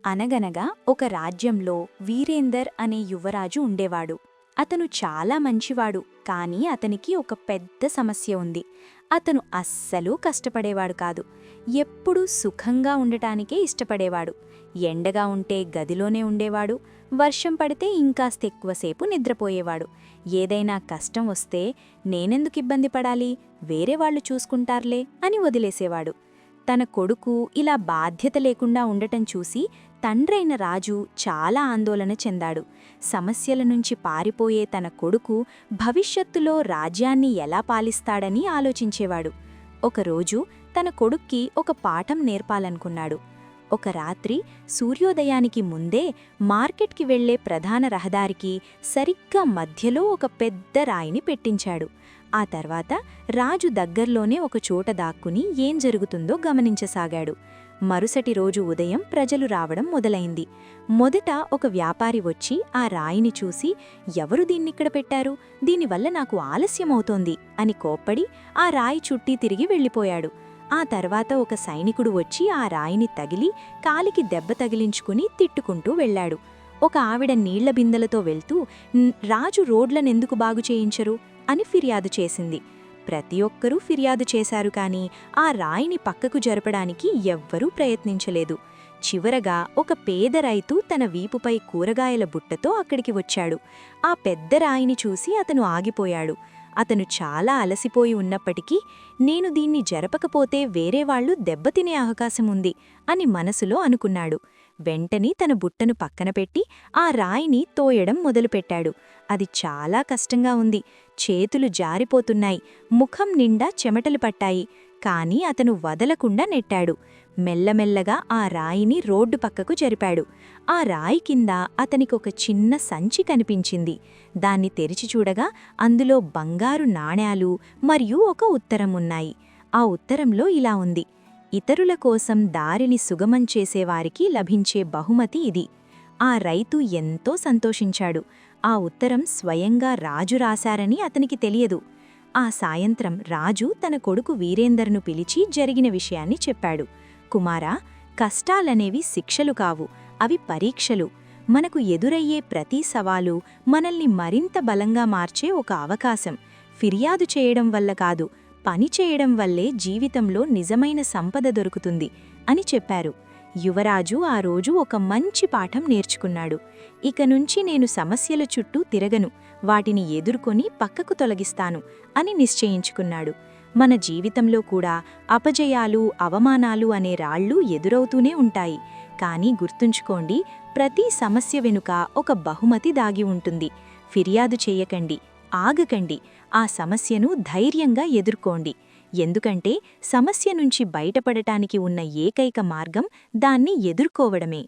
అనగనగా ఒక రాజ్యంలో వీరేందర్ అనే యువరాజు ఉండేవాడు. అతను చాలా మంచివాడు, కానీ అతనికి ఒక పెద్ద సమస్య ఉంది. అతను అస్సలు కష్టపడేవాడు కాదు. ఎప్పుడూ సుఖంగా ఉండటానికే ఇష్టపడేవాడు. ఎండగా ఉంటే గదిలోనే ఉండేవాడు, వర్షం పడితే ఇంకాస్త ఎక్కువసేపు నిద్రపోయేవాడు. ఏదైనా కష్టం వస్తే నేనెందుకు ఇబ్బంది పడాలి, వేరే వాళ్ళు చూసుకుంటార్లే అని వదిలేసేవాడు. తన కొడుకు ఇలా బాధ్యత లేకుండా ఉండటం చూసి తండ్రైన రాజు చాలా ఆందోళన చెందాడు. సమస్యల నుంచి పారిపోయే తన కొడుకు భవిష్యత్తులో రాజ్యాన్ని ఎలా పాలిస్తాడని ఆలోచించేవాడు. ఒకరోజు తన కొడుక్కి ఒక పాఠం నేర్పాలనుకున్నాడు. ఒక రాత్రి సూర్యోదయానికి ముందే మార్కెట్కి వెళ్లే ప్రధాన రహదారికి సరిగ్గా మధ్యలో ఒక పెద్ద రాయిని పెట్టించాడు. ఆ తర్వాత రాజు దగ్గర్లోనే ఒక చోట దాక్కుని ఏం జరుగుతుందో గమనించసాగాడు. మరుసటి రోజు ఉదయం ప్రజలు రావడం మొదలైంది. మొదట ఒక వ్యాపారి వచ్చి ఆ రాయిని చూసి, ఎవరు దీన్నిక్కడ పెట్టారు, దీనివల్ల నాకు ఆలస్యమవుతోంది అని కోప్పడి ఆ రాయి చుట్టి తిరిగి వెళ్ళిపోయాడు. ఆ తర్వాత ఒక సైనికుడు వచ్చి ఆ రాయిని తగిలి కాలికి దెబ్బ తగిలించుకుని తిట్టుకుంటూ వెళ్లాడు. ఒక ఆవిడ నీళ్ల బిందెలతో వెళ్తూ రాజు రోడ్లనెందుకు బాగు చేయించరు అని ఫిర్యాదు చేసింది. ప్రతి ఒక్కరూ ఫిర్యాదు చేశారు, కానీ ఆ రాయిని పక్కకు జరపడానికి ఎవ్వరూ ప్రయత్నించలేదు. చివరగా ఒక పేద రైతు తన వీపుపై కూరగాయల బుట్టతో అక్కడికి వచ్చాడు. ఆ పెద్ద రాయిని చూసి అతను ఆగిపోయాడు. అతను చాలా అలసిపోయి ఉన్నప్పటికీ, నేను దీన్ని జరపకపోతే వేరేవాళ్లు దెబ్బతినే అవకాశముంది అని మనసులో అనుకున్నాడు. వెంటనే తన బుట్టను పక్కన పెట్టి ఆ రాయిని తోయడం మొదలుపెట్టాడు. అది చాలా కష్టంగా ఉంది. చేతులు జారిపోతున్నాయి, ముఖం నిండా చెమటలు పట్టాయి. కానీ అతను వదలకుండా నెట్టాడు. మెల్లమెల్లగా ఆ రాయిని రోడ్డు పక్కకు జరిపాడు. ఆ రాయి కింద అతనికొక చిన్న సంచి కనిపించింది. దాన్ని తెరిచి చూడగా అందులో బంగారు నాణేలు మరియు ఒక ఉత్తరం ఉన్నాయి. ఆ ఉత్తరంలో ఇలా ఉంది: ఇతరుల కోసం దారిని సుగమం చేసేవారికి లభించే బహుమతి ఇది. ఆ రైతు ఎంతో సంతోషించాడు. ఆ ఉత్తరం స్వయంగా రాజు రాశారని అతనికి తెలియదు. ఆ సాయంత్రం రాజు తన కొడుకు వీరేందర్ను పిలిచి జరిగిన విషయాన్ని చెప్పాడు. కుమారా, కష్టాలనేవి శిక్షలు కావు, అవి పరీక్షలు. మనకు ఎదురయ్యే ప్రతి సవాలు మనల్ని మరింత బలంగా మార్చే ఒక అవకాశం. ఫిర్యాదు చేయడం వల్ల కాదు, పని చేయడం వల్లే జీవితంలో నిజమైన సంపద దొరుకుతుంది అని చెప్పారు. యువరాజు ఆ రోజు ఒక మంచి పాఠం నేర్చుకున్నాడు. ఇక నుంచి నేను సమస్యల చుట్టూ తిరగను, వాటిని ఎదుర్కొని పక్కకు తొలగిస్తాను అని నిశ్చయించుకున్నాడు. మన జీవితంలో కూడా అపజయాలు, అవమానాలు అనే రాళ్ళు ఎదురవుతూనే ఉంటాయి. కానీ గుర్తుంచుకోండి, ప్రతి సమస్య వెనుక ఒక బహుమతి దాగి ఉంటుంది. ఫిర్యాదు చేయకండి, ఆగకండి, ఆ సమస్యను ధైర్యంగా ఎదుర్కోండి. ఎందుకంటే సమస్య నుంచి బయటపడటానికి ఉన్న ఏకైక మార్గం దాన్ని ఎదుర్కోవడమే.